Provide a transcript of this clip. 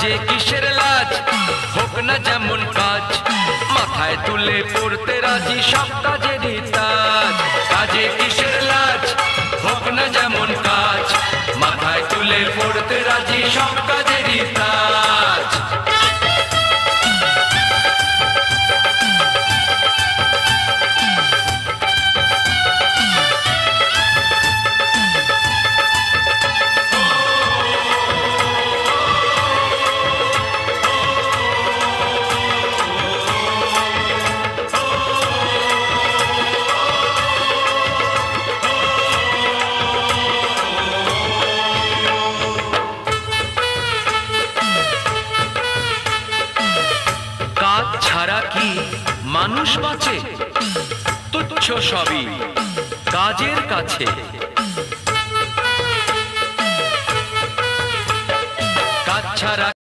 কাজে কিসের লাজ, হোক না যেমন কাজ, মাথায় তুলে পড়তে রাজি সব কাজেরই তাজ। কাজে কিসের লাজ, হোক না যেমন কাজ, মাথায় তুলে পড়তে রাজি সব কাজেরই তাজ। কাজ ছাড়া কি মানুষ বাঁচে? তুচ্ছ সবই কাজের কাছে। কাজ ছাড়া